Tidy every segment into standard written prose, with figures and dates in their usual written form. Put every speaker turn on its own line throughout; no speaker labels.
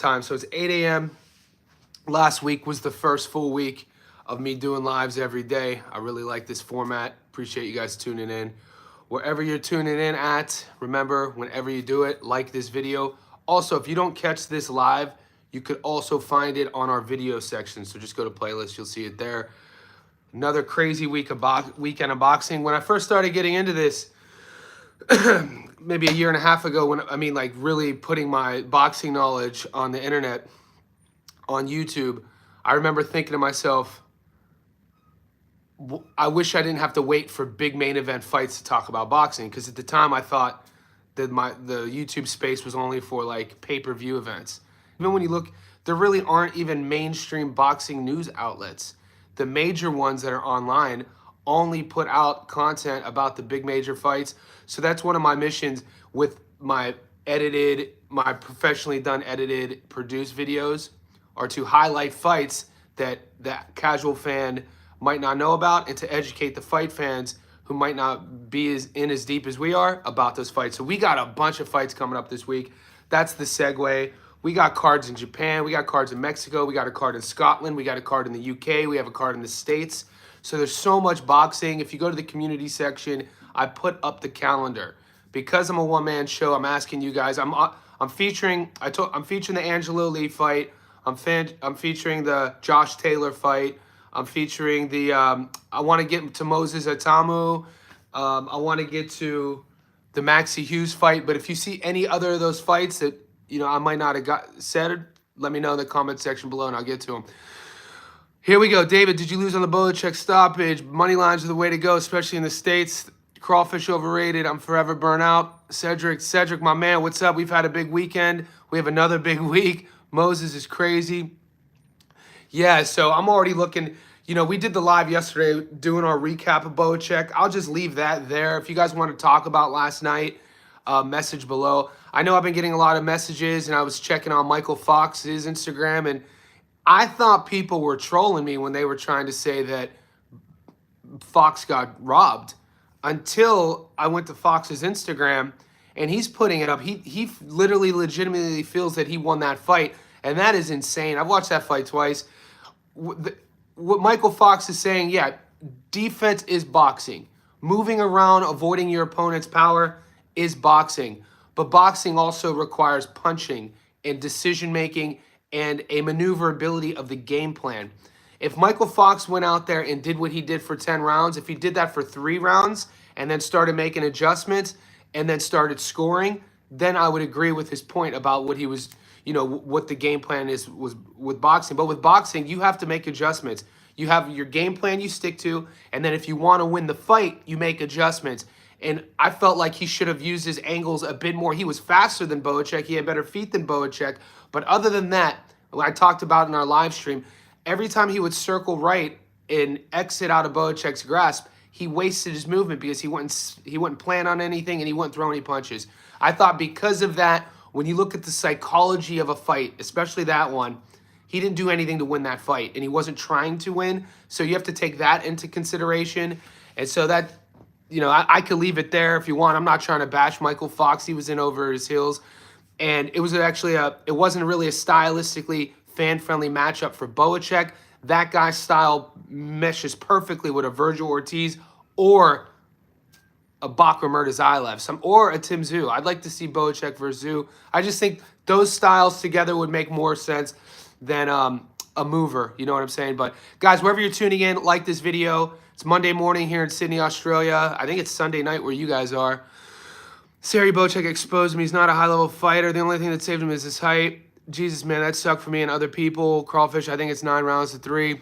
time. So it's 8 a.m. Last week was the first full week of me doing lives every day. I really like this format. Appreciate you guys tuning in. Wherever you're tuning in at, remember, whenever you do it, like this video. Also, if you don't catch this live, you could also find it on our video section. So just go to playlist, you'll see it there. Another crazy weekend of boxing. When I first started getting into this, maybe a year and a half ago, like really putting my boxing knowledge on the internet, on YouTube, I remember thinking to myself, I wish I didn't have to wait for big main event fights to talk about boxing, because at the time I thought that the YouTube space was only for like pay-per-view events. Even when you look, there really aren't even mainstream boxing news outlets. The major ones that are online only put out content about the big major fights. So that's one of my missions with my professionally done edited, produced videos, are to highlight fights that the casual fan might not know about, and to educate the fight fans who might not be as deep as we are about those fights. So we got a bunch of fights coming up this week. That's the segue. We got cards in Japan, we got cards in Mexico, we got a card in Scotland, we got a card in the UK, we have a card in the States. So there's so much boxing. If you go to the community section, I put up the calendar. Because I'm a one-man show, I'm asking you guys, I'm featuring the Angelo Lee fight, I'm featuring the Josh Taylor fight, I'm featuring the I want to get to Moses Atamu, I want to get to the Maxie Hughes fight. But if you see any other of those fights that I might not have said, let me know in the comment section below and I'll get to them. Here we go. David, did you lose on the Bohachuk stoppage? Money lines are the way to go, especially in the States. Crawfish overrated. I'm forever burnt out. Cedric, my man, what's up? We've had a big weekend. We have another big week. Moses is crazy. Yeah, so I'm already looking. We did the live yesterday doing our recap of Bohachuk. I'll just leave that there. If you guys want to talk about last night, message below. I know I've been getting a lot of messages, and I was checking on Michael Fox's Instagram, and I thought people were trolling me when they were trying to say that Fox got robbed, until I went to Fox's Instagram, and he's putting it up. He literally legitimately feels that he won that fight, and that is insane. I've watched that fight twice. What Michael Fox is saying, yeah, defense is boxing. Moving around, avoiding your opponent's power is boxing. But boxing also requires punching and decision-making and a maneuverability of the game plan. If Michael Fox went out there and did what he did for 10 rounds, if he did that for 3 rounds and then started making adjustments and then started scoring, then I would agree with his point about what he was, what the game plan was with boxing. But with boxing, you have to make adjustments. You have your game plan you stick to, and then if you want to win the fight, you make adjustments. And I felt like he should have used his angles a bit more. He was faster than Bohachuk. He had better feet than Bohachuk. But other than that, what I talked about in our live stream, every time he would circle right and exit out of Bohachuk's grasp, he wasted his movement because he wouldn't plan on anything and he wouldn't throw any punches. I thought because of that, when you look at the psychology of a fight, especially that one, he didn't do anything to win that fight, and he wasn't trying to win. So you have to take that into consideration. And so that, I could leave it there if you want. I'm not trying to bash Michael Fox. He was in over his heels. And it was actually it wasn't really a stylistically fan-friendly matchup for Bohachuk. That guy's style meshes perfectly with a Virgil Ortiz or a Bakram Murtazayev, or a Tim Tszyu. I'd like to see Bohachuk versus Tszyu. I just think those styles together would make more sense than a mover. You know what I'm saying? But guys, wherever you're tuning in, like this video. It's Monday morning here in Sydney, Australia. I think it's Sunday night where you guys are. Sergey Bohachuk exposed me. He's not a high-level fighter. The only thing that saved him is his height. Jesus, man, that sucked for me and other people. Crawfish, I think it's 9 rounds to 3.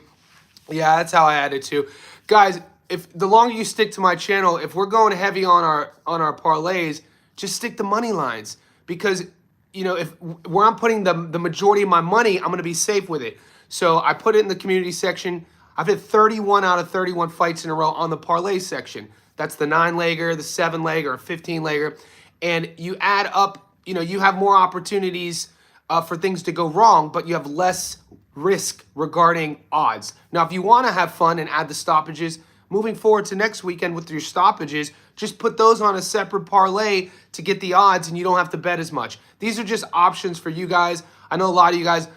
Yeah, that's how I had it too. Guys, if the longer you stick to my channel, if we're going heavy on our parlays, just stick to money lines. Because, if where I'm putting the majority of my money, I'm going to be safe with it. So I put it in the community section. I've hit 31 out of 31 fights in a row on the parlay section. That's the 9-legger, the 7-legger, or 15-legger. And you add up, you have more opportunities for things to go wrong, but you have less risk regarding odds. Now, if you want to have fun and add the stoppages, moving forward to next weekend with your stoppages, just put those on a separate parlay to get the odds and you don't have to bet as much. These are just options for you guys. I know a lot of you guys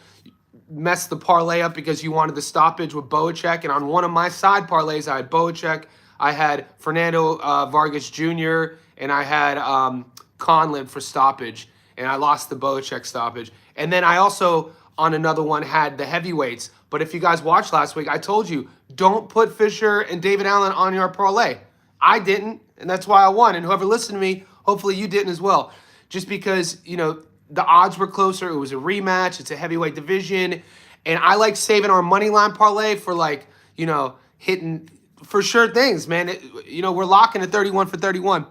messed the parlay up because you wanted the stoppage with Bohachuk, and on one of my side parlays, I had Bohachuk, I had Fernando Vargas Jr., and I had Conlon for stoppage, and I lost the Bohachuk stoppage. And then I also, on another one, had the heavyweights. But if you guys watched last week, I told you, don't put Fisher and David Allen on your parlay. I didn't, and that's why I won. And whoever listened to me, hopefully you didn't as well. Just because, you know, the odds were closer. It was a rematch. It's a heavyweight division. And I like saving our money line parlay for, like, you know, hitting for sure things, man. You know, we're locking at 31 for 31.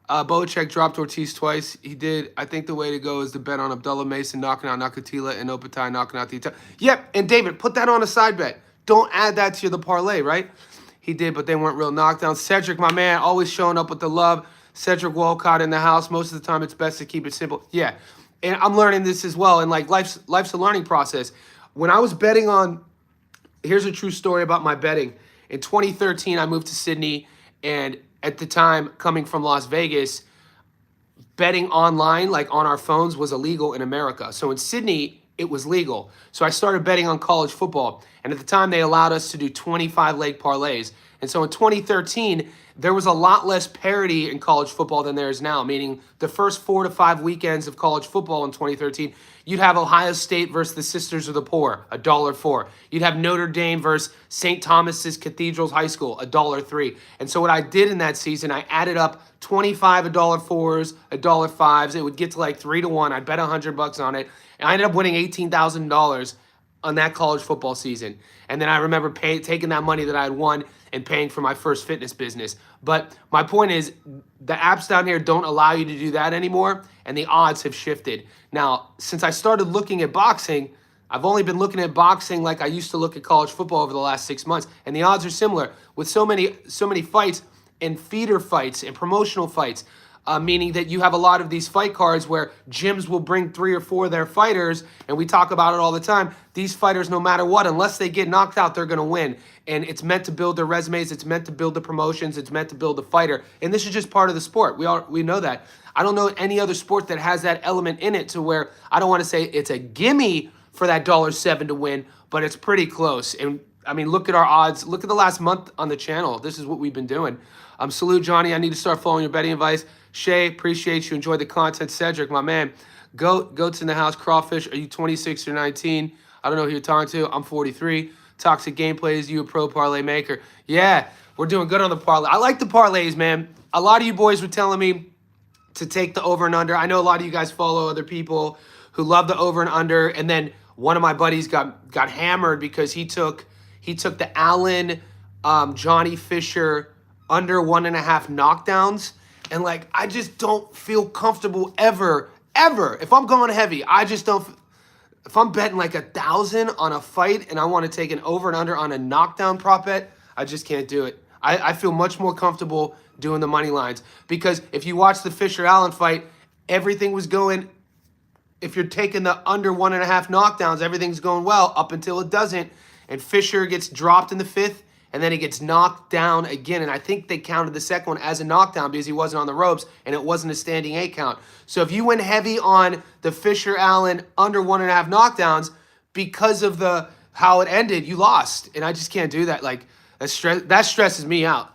Bohachuk dropped Ortiz twice. He did. I think the way to go is to bet on Abdullah Mason knocking out Nakatila and Opatai knocking out the... Yep, and David, put that on a side bet. Don't add that to the parlay, right? He did, but they weren't real knockdowns. Cedric, my man, always showing up with the love. Cedric Walcott in the house. Most of the time, it's best to keep it simple. Yeah, and I'm learning this as well, and like life's a learning process. When I was betting on... Here's a true story about my betting. In 2013, I moved to Sydney, and at the time, coming from Las Vegas, betting online, like on our phones, was illegal in America. So in Sydney, it was legal. So I started betting on college football. And at the time, they allowed us to do 25-leg parlays. And so in 2013, there was a lot less parity in college football than there is now, meaning the first 4 to 5 weekends of college football in 2013, you'd have Ohio State versus the Sisters of the Poor, $1.04. You'd have Notre Dame versus St. Thomas's Cathedrals High School, $1.03. And so what I did in that season, I added up 25 $1.04s, $1.05s. It would get to like 3 to 1. I'd bet $100 on it. And I ended up winning $18,000 on that college football season. And then I remember taking that money that I had won and paying for my first fitness business. But my point is, the apps down here don't allow you to do that anymore, and the odds have shifted. Now, since I started looking at boxing, I've only been looking at boxing like I used to look at college football over the last 6 months, and the odds are similar. With so many fights and feeder fights and promotional fights, meaning that you have a lot of these fight cards where gyms will bring 3 or 4 of their fighters, and we talk about it all the time. These fighters, no matter what, unless they get knocked out, they're going to win. And it's meant to build their resumes. It's meant to build the promotions. It's meant to build the fighter. And this is just part of the sport. We know that. I don't know any other sport that has that element in it to where I don't want to say it's a gimme for that $7 to win, but it's pretty close. And I mean, look at our odds. Look at the last month on the channel. This is what we've been doing. Salute, Johnny. I need to start following your betting advice. Shay, appreciate you. Enjoy the content. Cedric, my man. Goats in the house. Crawfish, are you 26 or 19? I don't know who you're talking to. I'm 43. Toxic Gameplays, you a pro parlay maker. Yeah, we're doing good on the parlay. I like the parlays, man. A lot of you boys were telling me to take the over and under. I know a lot of you guys follow other people who love the over and under. And then one of my buddies got hammered because he took the Allen, Johnny Fisher under 1.5 knockdowns. And, like, I just don't feel comfortable ever. If I'm going heavy, I just don't. If I'm betting like 1,000 on a fight and I want to take an over and under on a knockdown prop bet, I just can't do it. I feel much more comfortable doing the money lines. Because if you watch the Fisher-Allen fight, everything was going. If you're taking the under 1.5 knockdowns, everything's going well up until it doesn't. And Fisher gets dropped in the 5th. And then he gets knocked down again. And I think they counted the second one as a knockdown because he wasn't on the ropes and it wasn't a standing 8 count. So if you went heavy on the Fisher-Allen under 1.5 knockdowns because of how it ended, you lost. And I just can't do that. Like, that stresses me out.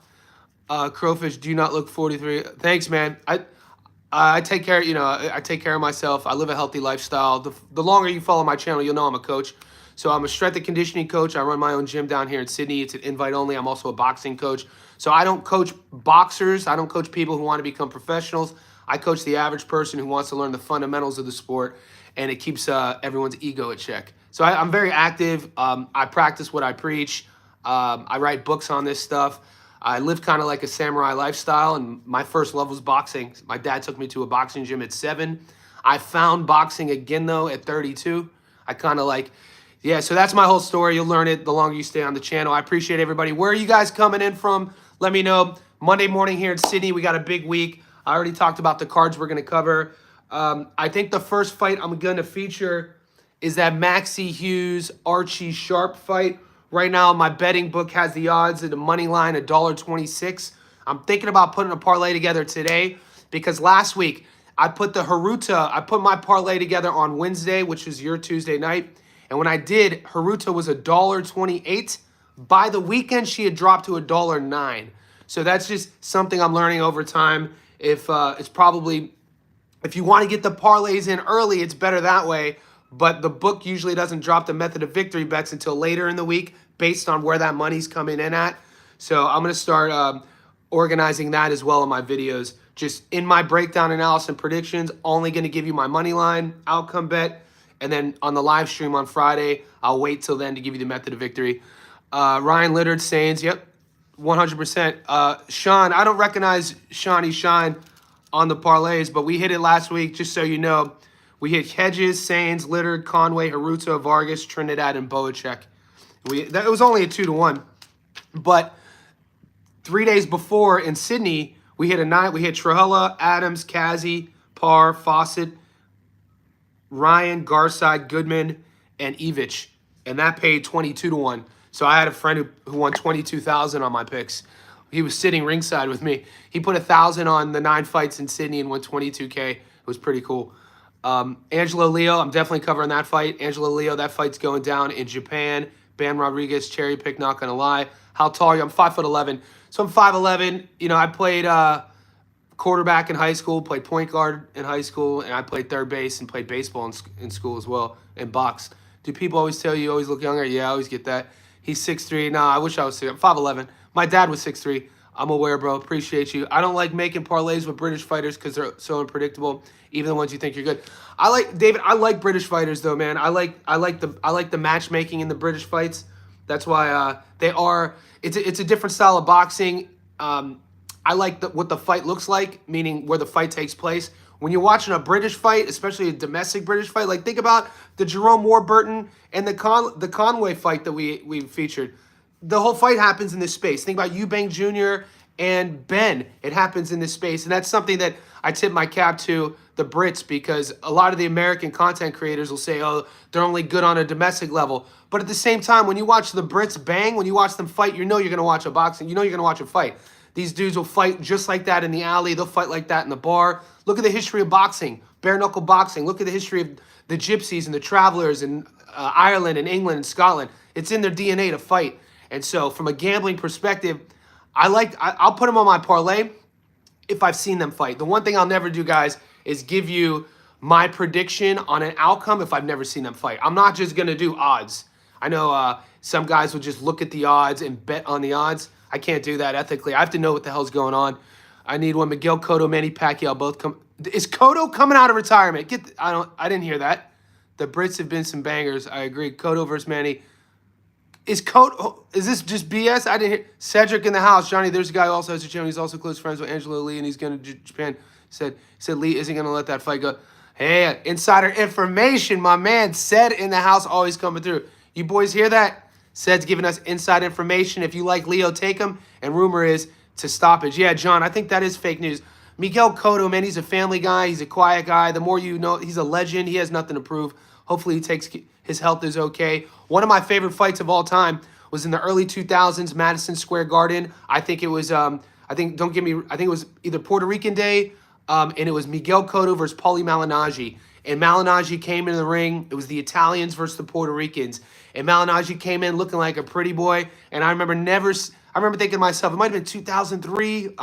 Crowfish, do not look 43. Thanks, man. I take care, I take care of myself. I live a healthy lifestyle. The longer you follow my channel, you'll know I'm a coach. So I'm a strength and conditioning coach. I run my own gym down here in Sydney. It's an invite only. I'm also a boxing coach. So I don't coach boxers. I don't coach people who want to become professionals. I coach the average person who wants to learn the fundamentals of the sport, and it keeps everyone's ego at check. So I'm very active. I practice what I preach. I write books on this stuff. I live kind of like a samurai lifestyle, and my first love was boxing. My dad took me to a boxing gym at 7. I found boxing again, though, at 32. I kind of like... Yeah, so that's my whole story. You'll learn it the longer you stay on the channel. I appreciate everybody. Where are you guys coming in from? Let me know. Monday morning here in Sydney, we got a big week. I already talked about the cards we're going to cover. I think the first fight I'm going to feature is that Maxie Hughes, Archie Sharp fight. Right now, my betting book has the odds at the money line $1.26. I'm thinking about putting a parlay together today because last week I put I put my parlay together on Wednesday, which is your Tuesday night. And when I did, Haruta was $1.28. By the weekend, she had dropped to $1.09. So that's just something I'm learning over time. If you want to get the parlays in early, it's better that way. But the book usually doesn't drop the method of victory bets until later in the week based on where that money's coming in at. So I'm going to start organizing that as well in my videos. Just in my breakdown, analysis, and predictions, only going to give you my money line, outcome bet, and then on the live stream on Friday, I'll wait till then to give you the method of victory. Ryan Littard, Sains, yep, 100%. Sean, I don't recognize Shawnee Shine on the parlays, but we hit it last week, just so you know. We hit Hedges, Sains, Littard, Conway, Haruta, Vargas, Trinidad, and Bohachuk. It was only a 2-1. But 3 days before in Sydney, we hit a 9. We hit Trahella, Adams, Kazi, Parr, Fawcett, Ryan, Garside, Goodman, and Evich. And that paid 22-1. So I had a friend who won 22,000 on my picks. He was sitting ringside with me. He put 1,000 on the 9 fights in Sydney and won 22K. It was pretty cool. Angelo Leo, I'm definitely covering that fight. Angelo Leo, that fight's going down in Japan. Bam Rodriguez, cherry pick, not gonna lie. How tall are you? I'm 5'11". So I'm 5'11". You know, I played quarterback in high school, played point guard in high school, and I played third base and played baseball in school as well, and boxed. Do people always tell you always look younger? Yeah, I always get that. He's 6'3". Nah, I wish I was 6'. I'm 5'11". My dad was 6'3". I'm aware, bro. Appreciate you. I don't like making parlays with British fighters because they're so unpredictable. Even the ones you think you're good. I like British fighters though, man. I like the matchmaking in the British fights. That's why it's a different style of boxing. I like what the fight looks like, meaning where the fight takes place. When you're watching a British fight, especially a domestic British fight, like think about the Jerome Warburton and the Conway fight that we featured. The whole fight happens in this space. Think about Eubank Jr. and Ben. It happens in this space. And that's something that I tip my cap to the Brits, because a lot of the American content creators will say, oh, they're only good on a domestic level. But at the same time, when you watch the Brits bang, when you watch them fight, you know you're going to watch a boxing. You know you're going to watch a fight. These dudes will fight just like that in the alley. They'll fight like that in the bar. Look at the history of boxing, bare knuckle boxing. Look at the history of the Gypsies and the Travelers in Ireland and England and Scotland. It's in their DNA to fight. And so from a gambling perspective, I'll put them on my parlay if I've seen them fight. The one thing I'll never do, guys, is give you my prediction on an outcome if I've never seen them fight. I'm not just going to do odds. I know some guys will just look at the odds and bet on the odds. I can't do that ethically. I have to know what the hell's going on. I need one. Miguel Cotto, Manny Pacquiao both come. Is Cotto coming out of retirement? I didn't hear that. The Brits have been some bangers. I agree. Cotto versus Manny. Is this just BS? I didn't hear. Cedric in the house. Johnny, there's a guy who also has a channel. He's also close friends with Angelo Lee, and he's going to Japan. Said Lee isn't going to let that fight go. Hey, insider information. My man said in the house, always coming through. You boys hear that? Said's giving us inside information. If you like Leo, take him. And rumor is to stoppage. Yeah, John, I think that is fake news. Miguel Cotto, man, he's a family guy. He's a quiet guy. The more you know, he's a legend. He has nothing to prove. Hopefully his health is okay. One of my favorite fights of all time was in the early 2000s, Madison Square Garden. I think it was, I think it was either Puerto Rican Day, and it was Miguel Cotto versus Paulie Malignaggi. And Malignaggi came into the ring. It was the Italians versus the Puerto Ricans. And Malignaggi came in looking like a pretty boy. And I remember thinking to myself, it might have been 2003.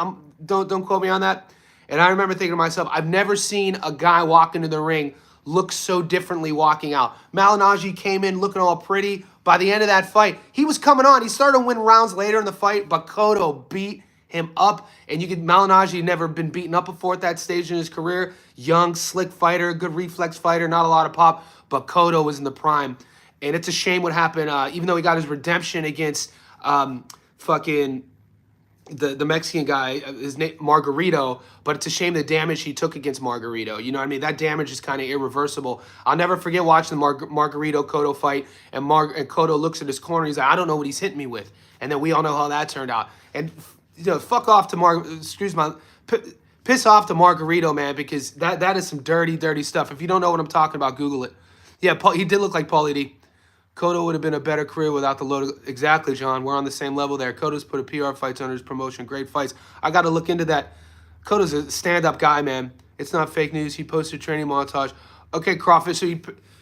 Don't quote me on that. And I remember thinking to myself, I've never seen a guy walk into the ring look so differently walking out. Malignaggi came in looking all pretty. By the end of that fight, he was coming on. He started to win rounds later in the fight, but Cotto beat him up. And Malignaggi never been beaten up before at that stage in his career. Young, slick fighter, good reflex fighter, not a lot of pop, but Cotto was in the prime. And it's a shame what happened, even though he got his redemption against fucking the Mexican guy, his name Margarito, but it's a shame the damage he took against Margarito. You know what I mean? That damage is kind of irreversible. I'll never forget watching the Margarito Cotto fight, and Cotto looks at his corner. He's like, I don't know what he's hitting me with. And then we all know how that turned out. And fuck off to piss off to Margarito, man, because that is some dirty, dirty stuff. If you don't know what I'm talking about, Google it. Yeah, he did look like Paulie D. Cotto would have been a better career without the load. Exactly, John. We're on the same level there. Cotto's put a PR fights under his promotion. Great fights. I got to look into that. Cotto's a stand-up guy, man. It's not fake news. He posted training montage. Okay, Crawford. So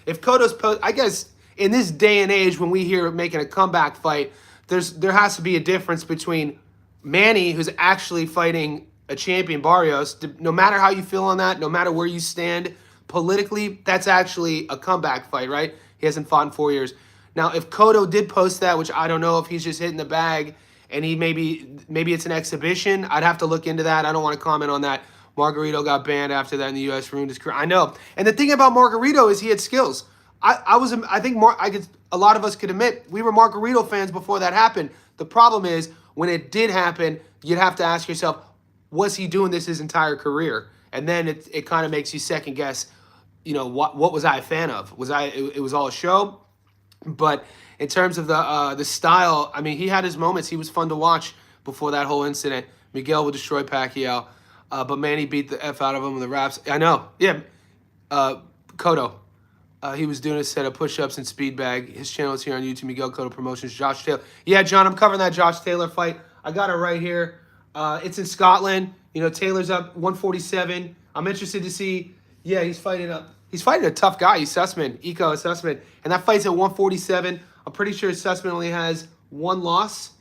if Cotto's I guess in this day and age when we hear making a comeback fight, there has to be a difference between Manny, who's actually fighting a champion, Barrios. No matter how you feel on that, no matter where you stand politically, that's actually a comeback fight, right? He hasn't fought in 4 years. Now, if Cotto did post that, which I don't know if he's just hitting the bag and he maybe it's an exhibition, I'd have to look into that. I don't want to comment on that. Margarito got banned after that in the U.S. ruined his career. I know. And the thing about Margarito is he had skills. I think a lot of us could admit we were Margarito fans before that happened. The problem is when it did happen, you'd have to ask yourself, was he doing this his entire career? And then it kind of makes you second guess, what was I a fan of? It was all a show? But in terms of the style, I mean, he had his moments. He was fun to watch before that whole incident. Miguel would destroy Pacquiao, but Manny beat the F out of him with the wraps. I know. Yeah, Cotto. He was doing a set of push-ups and speed bag. His channel is here on YouTube, Miguel Cotto Promotions, Josh Taylor. Yeah, John, I'm covering that Josh Taylor fight. I got it right here. It's in Scotland. Taylor's up 147. I'm interested to see. Yeah, he's fighting a tough guy. He's Sussman, Iko Sussman. And that fight's at 147. I'm pretty sure Sussman only has one loss.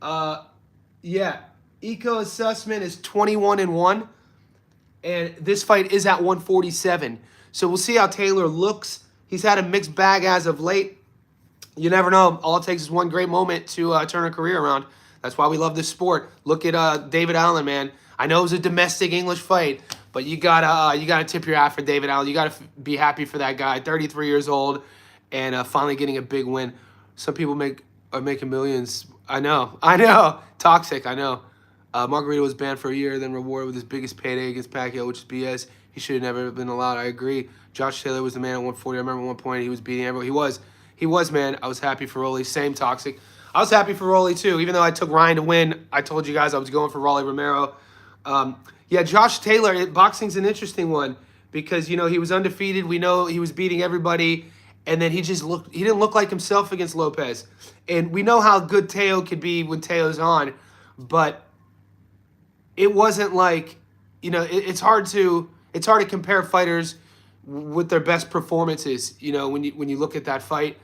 Yeah, Iko Sussman is 21-1. And this fight is at 147. So we'll see how Taylor looks. He's had a mixed bag as of late. You never know. All it takes is one great moment to turn a career around. That's why we love this sport. Look at David Allen, man. I know it was a domestic English fight, but you gotta tip your hat for David Allen. You gotta be happy for that guy. 33 years old, and finally getting a big win. Some people are making millions. I know. Toxic. I know. Margarito was banned for a year, then rewarded with his biggest payday against Pacquiao, which is BS. He should have never been allowed. I agree. Josh Taylor was the man at 140. I remember at one point he was beating everyone. He was, man. I was happy for Rolly. Same Toxic. I was happy for Rolly, too. Even though I took Ryan to win, I told you guys I was going for Rolly Romero. Yeah, Josh Taylor, boxing's an interesting one because, he was undefeated. We know he was beating everybody. And then he didn't look like himself against Lopez. And we know how good Teo could be when Teo's on. But it wasn't like, it's hard to compare fighters with their best performances, when you look at that fight.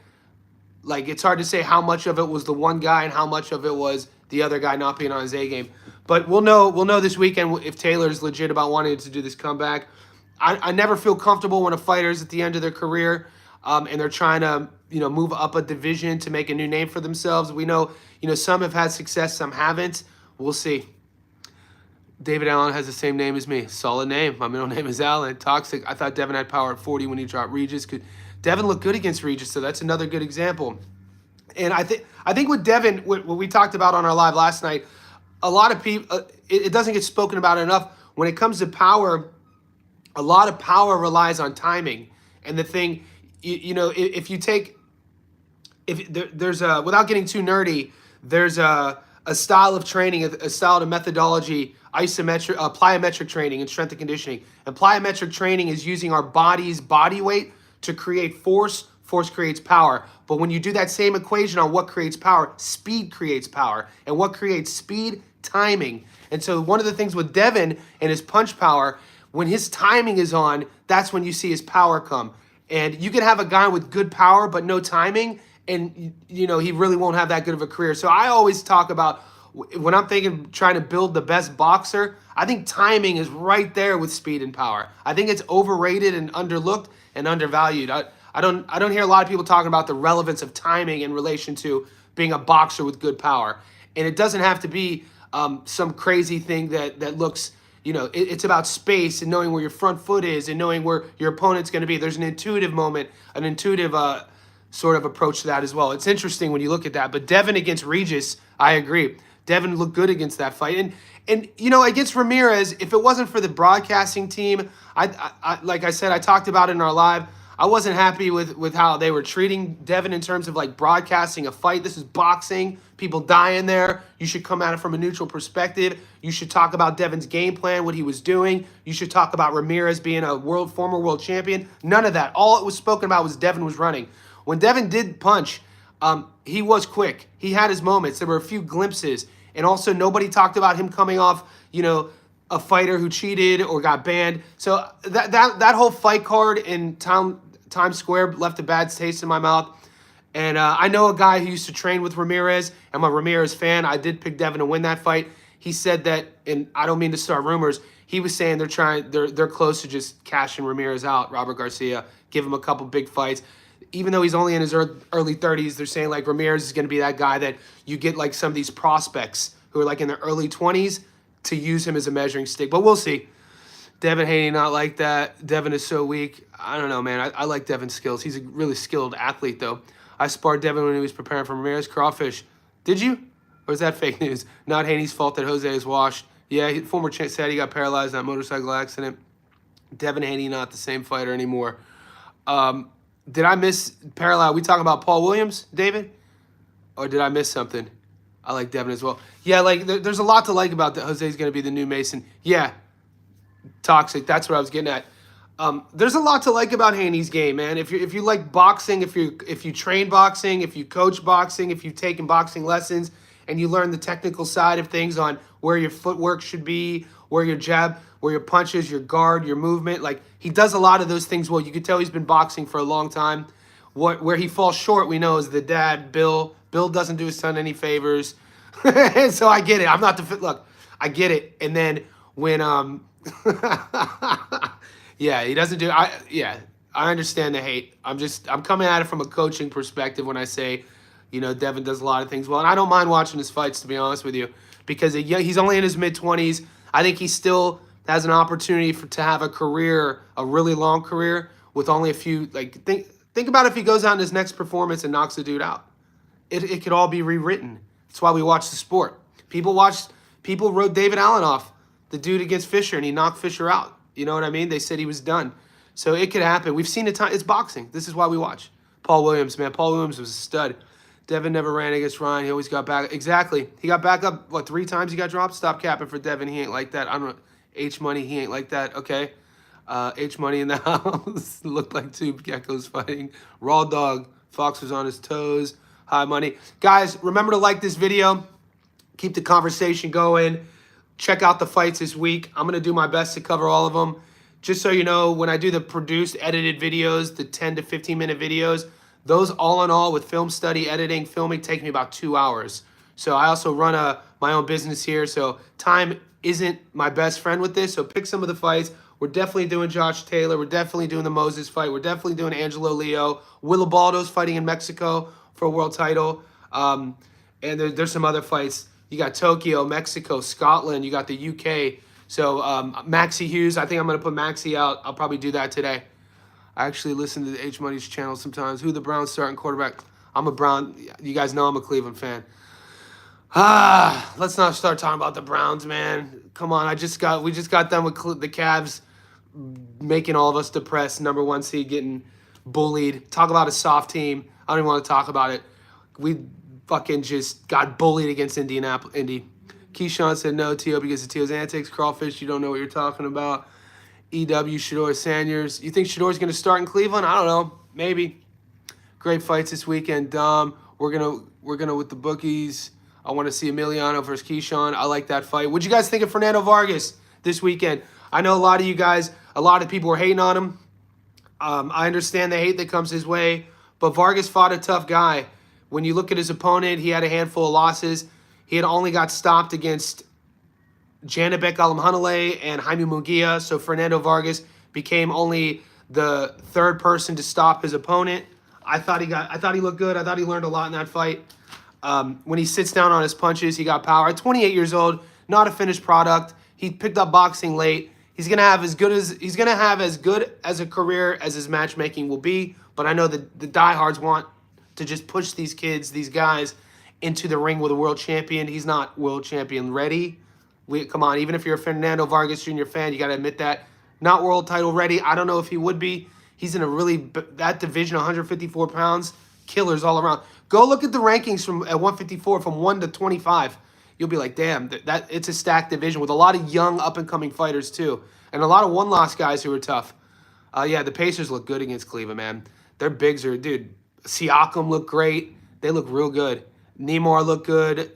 Like, it's hard to say how much of it was the one guy and how much of it was the other guy not being on his A game. But we'll know this weekend if Taylor's legit about wanting to do this comeback. I never feel comfortable when a fighter's at the end of their career and they're trying to, move up a division to make a new name for themselves. We know, some have had success, some haven't. We'll see. David Allen has the same name as me. Solid name. My middle name is Allen. Toxic. I thought Devin had power at 40 when he dropped Regis. Devin looked good against Regis, so that's another good example. And I think with Devin, what we talked about on our live last night, a lot of people, it doesn't get spoken about enough. When it comes to power, a lot of power relies on timing. And the thing, without getting too nerdy, there's a style of training, a style of methodology, plyometric training and strength and conditioning. And plyometric training is using our body's body weight to create force. Force creates power. But when you do that same equation on what creates power, speed creates power. And what creates speed? Timing. And so one of the things with Devin and his punch power, when his timing is on, that's when you see his power come. And you can have a guy with good power but no timing, and he really won't have that good of a career. So I always talk about, when I'm thinking trying to build the best boxer, I think timing is right there with speed and power. I think it's overrated and underlooked and undervalued. I don't hear a lot of people talking about the relevance of timing in relation to being a boxer with good power. And it doesn't have to be some crazy thing that looks, it's about space and knowing where your front foot is and knowing where your opponent's going to be. There's an intuitive moment, an intuitive sort of approach to that as well. It's interesting when you look at that. But Devin against Regis, I agree. Devin looked good against that fight. And against Ramirez, if it wasn't for the broadcasting team, I like I said, I talked about it in our live, I wasn't happy with how they were treating Devin in terms of like broadcasting a fight. This is boxing. People die in there. You should come at it from a neutral perspective. You should talk about Devin's game plan, what he was doing. You should talk about Ramirez being a former world champion. None of that. All it was spoken about was Devin was running. When Devin did punch, he was quick. He had his moments. There were a few glimpses. And also, nobody talked about him coming off, a fighter who cheated or got banned. So that whole fight card in Times Square left a bad taste in my mouth. And I know a guy who used to train with Ramirez. I'm a Ramirez fan. I did pick Devin to win that fight. He said that, and I don't mean to start rumors, he was saying they're close to just cashing Ramirez out, Robert Garcia, give him a couple big fights. Even though he's only in his early 30s, they're saying like Ramirez is going to be that guy that you get like some of these prospects who are like in their early 20s to use him as a measuring stick. But we'll see. Devin Haney not like that. Devin is so weak. I don't know, man. I like Devin's skills. He's a really skilled athlete, though. I sparred Devin when he was preparing for Ramirez. Crawfish. Did you? Or is that fake news? Not Haney's fault that Jose is washed. Yeah, former champ said he got paralyzed in that motorcycle accident. Devin Haney not the same fighter anymore. Did I miss parallel? We talking about Paul Williams, David? Or did I miss something? I like Devin as well. Yeah, like there's a lot to like about that. Jose's going to be the new Mason. Yeah, toxic. That's what I was getting at. There's a lot to like about Haney's game, man. If you like boxing, if you train boxing, if you coach boxing, if you've taken boxing lessons, and you learn the technical side of things on where your footwork should be, where your jab, where your punches, your guard, your movement, like he does a lot of those things well. You could tell he's been boxing for a long time. Where he falls short, we know, is the dad, Bill. Bill doesn't do his son any favors. So I get it. I'm not the fit. Look, I get it. And then when yeah, he doesn't do. I understand the hate. I'm coming at it from a coaching perspective when I say, Devin does a lot of things well, and I don't mind watching his fights, to be honest with you, because he's only in his mid-20s. I think he still has an opportunity to have a career, a really long career, with only a few. Like think about if he goes out in his next performance and knocks a dude out. It could all be rewritten. That's why we watch the sport. People wrote David Allen off, the dude against Fisher, and he knocked Fisher out. You know what I mean? They said he was done. So it could happen. We've seen it time. It's boxing. This is why we watch. Paul Williams, man. Paul Williams was a stud. Devin never ran against Ryan. He always got back. Exactly. He got back up, 3 times he got dropped? Stop capping for Devin. He ain't like that. I don't know. H-Money, he ain't like that. Okay. H-Money in the house. Looked like 2 geckos fighting. Raw Dog. Fox was on his toes. High Money. Guys, remember to like this video. Keep the conversation going. Check out the fights this week. I'm going to do my best to cover all of them. Just so you know, when I do the produced, edited videos, the 10 to 15-minute videos, those all in all with film study, editing, filming take me about 2 hours. So I also run my own business here, so time isn't my best friend with this. So pick some of the fights. We're definitely doing Josh Taylor. We're definitely doing the Moses fight. We're definitely doing Angelo Leo. Wilibaldo's fighting in Mexico for a world title. And there's some other fights. You got Tokyo, Mexico, Scotland. You got the UK. So Maxie Hughes, I think I'm going to put Maxie out. I'll probably do that today. I actually listen to the H Money's channel sometimes. Who the Browns starting quarterback? I'm a Brown. You guys know I'm a Cleveland fan. Let's not start talking about the Browns, man. Come on, we just got done with the Cavs making all of us depressed. Number 1 seed getting bullied. Talk about a soft team. I don't even want to talk about it. We fucking just got bullied against Indianapolis. Keyshawn said no, T.O. because of T.O.'s antics. Crawfish, you don't know what you're talking about. E.W. Shador Sanders. You think Shador's going to start in Cleveland? I don't know. Maybe. Great fights this weekend. We're gonna with the bookies. I want to see Emiliano versus Keyshawn. I like that fight. What'd you guys think of Fernando Vargas this weekend? I know a lot of you guys, a lot of people were hating on him. I understand the hate that comes his way, but Vargas fought a tough guy. When you look at his opponent, he had a handful of losses. He had only got stopped against Janibek Alamhanale and Jaime Munguia, so Fernando Vargas became only the 3rd person to stop his opponent. I thought he looked good. I thought he learned a lot in that fight. When he sits down on his punches, he got power. At 28 years old, not a finished product. He picked up boxing late. He's gonna have as good as a career as his matchmaking will be. But I know the diehards want to just push these kids, these guys, into the ring with a world champion. He's not world champion ready. Come on, even if you're a Fernando Vargas Jr. fan, you got to admit that. Not world title ready. I don't know if he would be. He's in that division, 154 pounds, killers all around. Go look at the rankings at 154 from 1 to 25. You'll be like, damn, that it's a stacked division with a lot of young up-and-coming fighters too. And a lot of one-loss guys who are tough. Yeah, the Pacers look good against Cleveland, man. Their bigs are, dude, Siakam looked great. They look real good. Nemar looked good.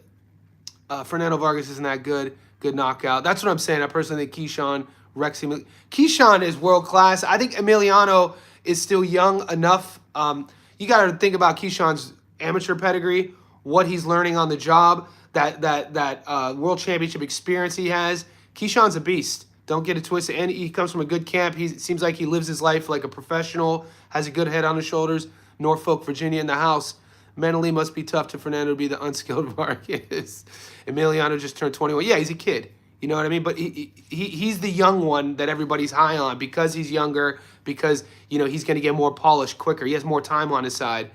Fernando Vargas isn't that good. Good knockout. That's what I'm saying. I personally think Keyshawn, Keyshawn is world class. I think Emiliano is still young enough. You got to think about Keyshawn's amateur pedigree, what he's learning on the job, that world championship experience he has. Keyshawn's a beast. Don't get it twisted. And he comes from a good camp. He seems like he lives his life like a professional, has a good head on his shoulders. Norfolk, Virginia in the house. Mentally must be tough to Fernando to be the unskilled Vargas. Emiliano just turned 21. Yeah, he's a kid. You know what I mean? But he's the young one that everybody's high on because he's younger, because, he's going to get more polished quicker. He has more time on his side.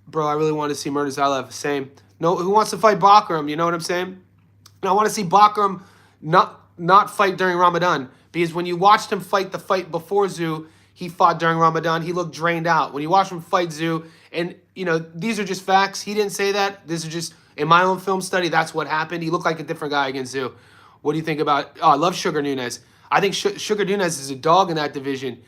Bro, I really want to see Murtazaev. Same. No, who wants to fight Bakram? You know what I'm saying? And I want to see Bakram not fight during Ramadan, because when you watched him fight the fight before Zoo, he fought during Ramadan. He looked drained out. When you watch him fight Zoo, and, these are just facts. He didn't say that. This is just, in my own film study, that's what happened. He looked like a different guy against Zoo. What do you think about, I love Sugar Nunes. I think Sugar Nunes is a dog in that division.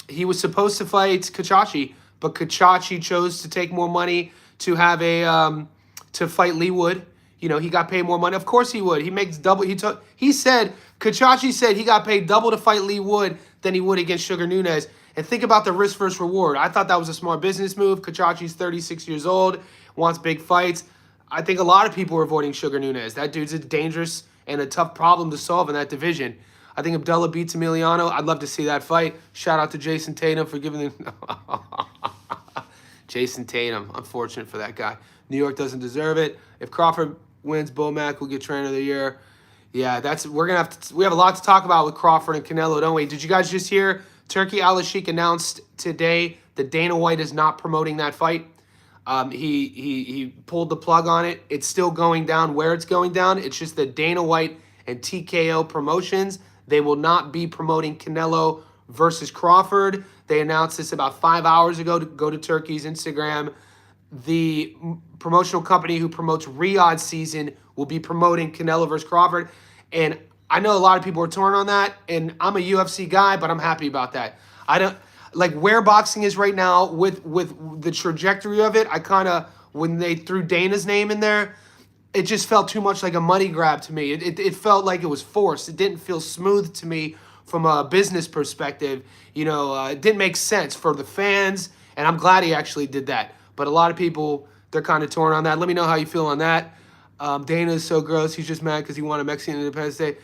He was supposed to fight Kachachi, but Kachachi chose to take more money to have to fight Lee Wood. He got paid more money. Of course he would. He makes double. Kachachi said he got paid double to fight Lee Wood than he would against Sugar Nunes. And think about the risk versus reward. I thought that was a smart business move. Kachachi's 36 years old, wants big fights. I think a lot of people are avoiding Sugar Nunes. That dude's a dangerous and a tough problem to solve in that division. I think Abdullah beats Emiliano. I'd love to see that fight. Shout out to Jason Tatum for giving them... Jason Tatum, unfortunate for that guy. New York doesn't deserve it. If Crawford wins, Bohachuk will get trainer of the year. Yeah, we have a lot to talk about with Crawford and Canelo, don't we? Did you guys just hear Turki Al-Sheikh announced today that Dana White is not promoting that fight? He pulled the plug on it. It's still going down where it's going down. It's just that Dana White and TKO Promotions, they will not be promoting Canelo versus Crawford. They announced this about 5 hours ago. Go to Turkey's Instagram. The promotional company who promotes Riyadh season will be promoting Canelo versus Crawford. And I know a lot of people are torn on that, and I'm a UFC guy, but I'm happy about that. I don't like where boxing is right now with the trajectory of it. When they threw Dana's name in there, it just felt too much like a money grab to me. It felt like it was forced. It didn't feel smooth to me from a business perspective. It didn't make sense for the fans, and I'm glad he actually did that. But a lot of people, they're kind of torn on that. Let me know how you feel on that. Dana is so gross. He's just mad because he won a Mexican Independence Day.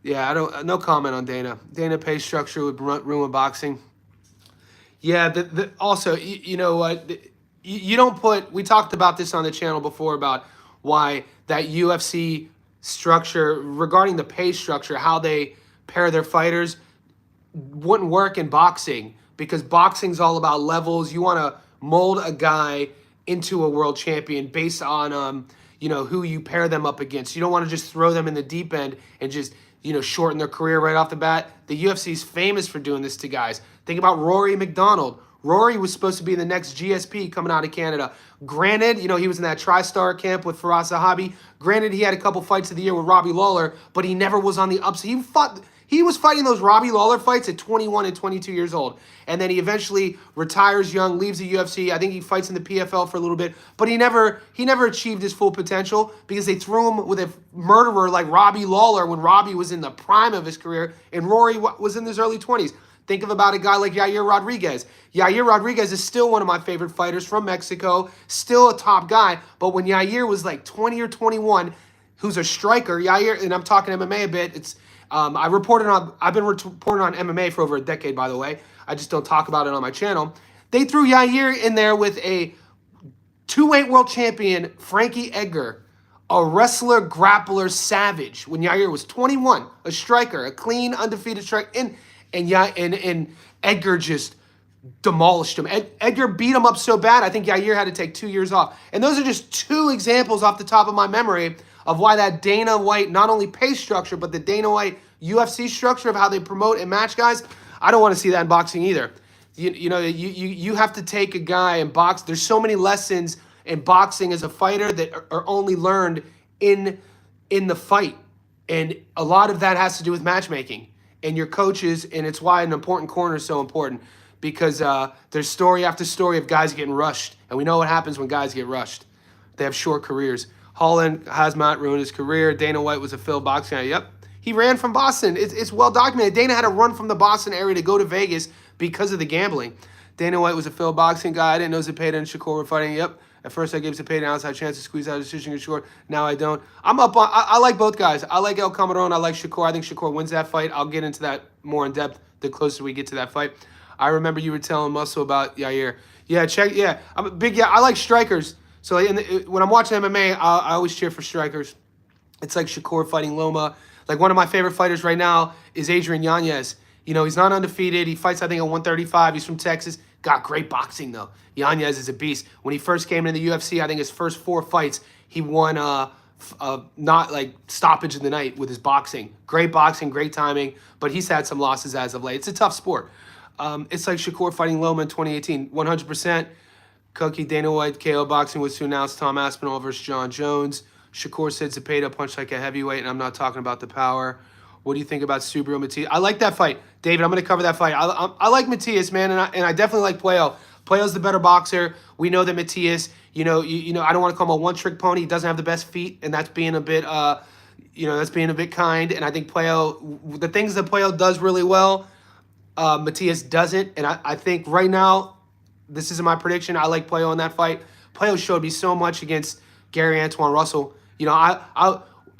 Yeah, no comment on Dana. Dana pay structure would ruin boxing. Yeah, also, you know what? You don't put, we talked about this on the channel before about why that UFC structure, regarding the pay structure, how they pair their fighters, wouldn't work in boxing, because boxing's all about levels. You want to mold a guy into a world champion based on who you pair them up against. You don't want to just throw them in the deep end and just shorten their career right off the bat. The UFC is famous for doing this to guys. Think about Rory McDonald. Rory was supposed to be the next GSP coming out of Canada. Granted, he was in that TriStar camp with Firas Zahabi. Granted, he had a couple fights of the year with Robbie Lawler, but he never was on the upside. He was fighting those Robbie Lawler fights at 21 and 22 years old. And then he eventually retires young, leaves the UFC. I think he fights in the PFL for a little bit. But he never achieved his full potential because they threw him with a murderer like Robbie Lawler when Robbie was in the prime of his career and Rory was in his early 20s. Think about a guy like Yair Rodriguez. Yair Rodriguez is still one of my favorite fighters from Mexico, still a top guy. But when Yair was like 20 or 21, who's a striker, Yair, and I'm talking MMA a bit, I've been reporting on MMA for over a decade, by the way. I just don't talk about it on my channel. They threw Yair in there with a two-weight world champion, Frankie Edgar, a wrestler, grappler, savage, when Yair was 21, a striker, a clean, undefeated striker, and Edgar just demolished him. Edgar beat him up so bad, I think Yair had to take 2 years off. And those are just two examples off the top of my memory of why that Dana White, not only pay structure, but the Dana White UFC structure of how they promote and match guys, I don't want to see that in boxing either. You have to take a guy in box. There's so many lessons in boxing as a fighter that are only learned in the fight. And a lot of that has to do with matchmaking and your coaches, and it's why an important corner is so important. because there's story after story of guys getting rushed. And we know what happens when guys get rushed. They have short careers. Holland has not ruined his career. Dana White was a Phil boxing guy. Yep. He ran from Boston. It's well documented. Dana had to run from the Boston area to go to Vegas because of the gambling. Dana White was a Phil boxing guy. I didn't know Zepeda and Shakur were fighting. Yep. At first, I gave Zepeda an outside chance to squeeze out a decision in short. Now I don't. I'm up on. I like both guys. I like El Camarón. I like Shakur. I think Shakur wins that fight. I'll get into that more in depth the closer we get to that fight. I remember you were telling Muscle about Yair. Yeah, check. Yeah, I'm a big. Yeah, I like strikers. So when I'm watching MMA, I always cheer for strikers. It's like Shakur fighting Loma. Like one of my favorite fighters right now is Adrian Yanez. You know, he's not undefeated. He fights, I think, at 135. He's from Texas. Got great boxing, though. Yanez is a beast. When he first came into the UFC, I think his first 4 fights, he won not like stoppage in the night with his boxing. Great boxing, great timing, but he's had some losses as of late. It's a tough sport. It's like Shakur fighting Loma in 2018, 100%. Cookie Dana White KO boxing was to announce Tom Aspinall versus John Jones. Shakur said Zepeda punched like a heavyweight, and I'm not talking about the power. What do you think about Subaru Matias? I like that fight. David, I'm going to cover that fight. I like Matias, man, and I definitely like Puello. Puello's the better boxer. We know that Matias, you know, I don't want to call him a one-trick pony. He doesn't have the best feet, and that's being a bit, that's being a bit kind. And I think Puello, the things that Puello does really well, Matias doesn't. And I think right now, this isn't my prediction. I like Puello in that fight. Puello showed me so much against Gary Antoine Russell. You know,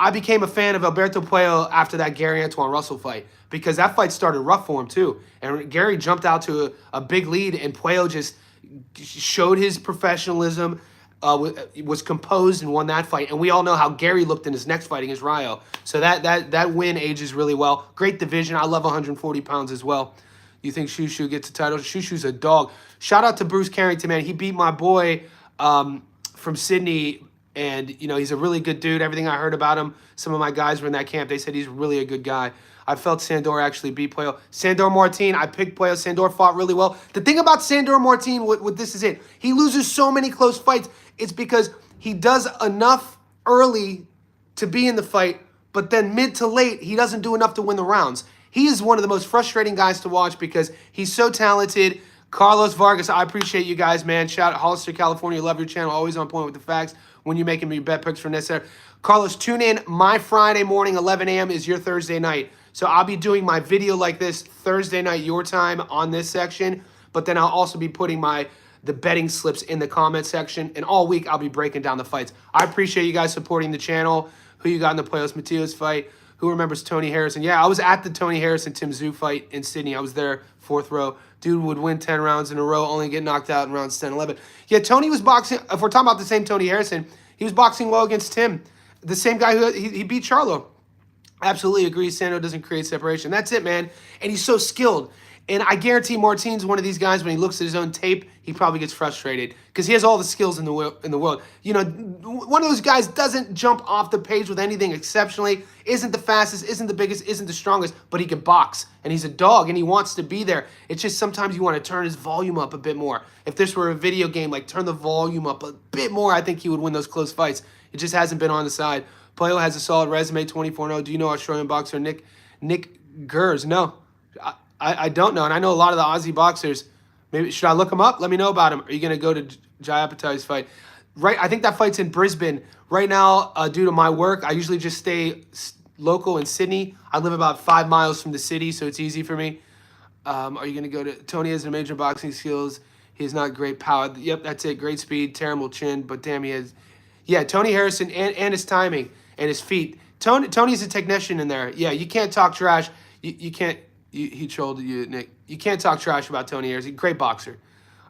I became a fan of Alberto Puello after that Gary Antoine Russell fight because that fight started rough for him too. And Gary jumped out to a big lead, and Puello just showed his professionalism, was composed, and won that fight. And we all know how Gary looked in his next fight against Rayo. So that win ages really well. Great division. I love 140 pounds as well. You think Shushu gets a title? Shushu's a dog. Shout out to Bruce Carrington, man. He beat my boy from Sydney. And, you know, he's a really good dude. Everything I heard about him, some of my guys were in that camp. They said he's really a good guy. I felt Sandor actually beat Puello. Sandor Martin, I picked Puello. Sandor fought really well. The thing about Sandor Martin, what this is it, he loses so many close fights. It's because he does enough early to be in the fight, but then mid to late, he doesn't do enough to win the rounds. He is one of the most frustrating guys to watch because he's so talented. Carlos Vargas, I appreciate you guys, man. Shout out Hollister, California. Love your channel. Always on point with the facts when you're making me bet picks for necessary. Carlos, tune in. My Friday morning, 11 a.m. is your Thursday night. So I'll be doing my video like this Thursday night, your time, on this section. But then I'll also be putting the betting slips in the comment section. And all week, I'll be breaking down the fights. I appreciate you guys supporting the channel. Who you got in the Puello Matias fight? Who remembers Tony Harrison? Yeah, I was at the Tony Harrison-Tim Tszyu fight in Sydney. I was there, 4th row. Dude would win 10 rounds in a row, only get knocked out in rounds 10, 11. Yeah, Tony was boxing. If we're talking about the same Tony Harrison, he was boxing well against Tim. The same guy who he beat Charlo. Absolutely agree. Sando doesn't create separation. That's it, man. And he's so skilled. And I guarantee Martin's one of these guys, when he looks at his own tape, he probably gets frustrated because he has all the skills in the world. You know, one of those guys doesn't jump off the page with anything exceptionally, isn't the fastest, isn't the biggest, isn't the strongest, but he can box. And he's a dog, and he wants to be there. It's just sometimes you want to turn his volume up a bit more. If this were a video game, like turn the volume up a bit more, I think he would win those close fights. It just hasn't been on the side. Puello has a solid resume, 24-0. Do you know Australian boxer Nick Gers? No. I don't know, and I know a lot of the Aussie boxers. Maybe should I look them up? Let me know about them. Are you going to go to Jai Apatai's fight? Right, I think that fight's in Brisbane. Right now, due to my work, I usually just stay local in Sydney. I live about 5 miles from the city, so it's easy for me. Are you going to go to... Tony has major boxing skills. He has not great power. Yep, that's it. Great speed, terrible chin, but damn, he has... Yeah, Tony Harrison and his timing and his feet. Tony's a technician in there. Yeah, you can't talk trash. You can't... He trolled you, Nick. You can't talk trash about Tony Harrison. Great boxer.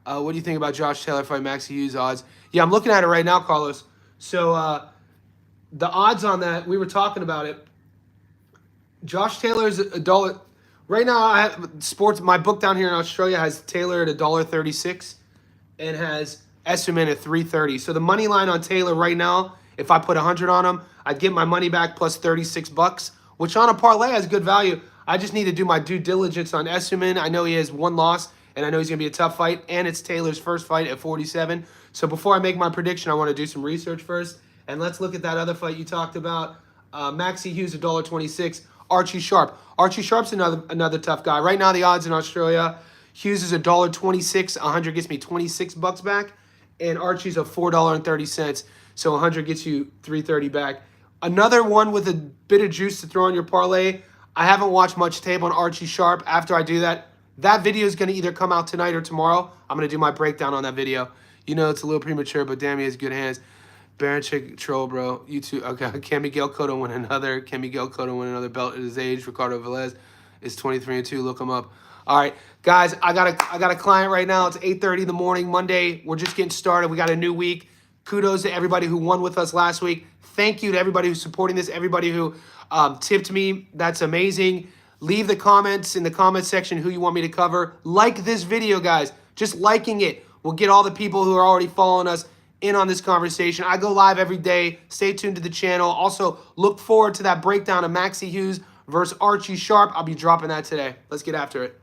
What do you think about Josh Taylor fight Maxie Hughes odds? Yeah, I'm looking at it right now, Carlos. So the odds on that, we were talking about it. Josh Taylor's $1. Right now, I have sports. My book down here in Australia has Taylor at $1.36 and has Esserman at $3.30. So the money line on Taylor right now, if I put 100 on him, I'd get my money back plus 36 bucks, which on a parlay has good value. I just need to do my due diligence on Esserman. I know he has 1 loss, and I know he's going to be a tough fight, and it's Taylor's first fight at 47. So before I make my prediction, I want to do some research first. And let's look at that other fight you talked about. Maxie Hughes, $1.26. Archie Sharp. Archie Sharp's another tough guy. Right now, the odds in Australia, Hughes is $1.26. 100 gets me 26 bucks back. And Archie's a $4.30. So 100 gets you 330 back. Another one with a bit of juice to throw on your parlay. I haven't watched much tape on Archie Sharp. After I do that, that video is going to either come out tonight or tomorrow. I'm going to do my breakdown on that video. You know it's a little premature, but damn, he has good hands. Baranchik troll, bro. You too. Okay. Can Miguel Cotto win another? Can Miguel Cotto win another belt at his age? Ricardo Velez is 23-2. Look him up. All right, guys. I got a client right now. It's 8:30 in the morning, Monday. We're just getting started. We got a new week. Kudos to everybody who won with us last week. Thank you to everybody who's supporting this. Everybody who tipped me. That's amazing. Leave the comments in the comment section who you want me to cover. Like this video, guys. Just liking it will get all the people who are already following us in on this conversation. I go live every day. Stay tuned to the channel. Also, look forward to that breakdown of Maxie Hughes versus Archie Sharp. I'll be dropping that today. Let's get after it.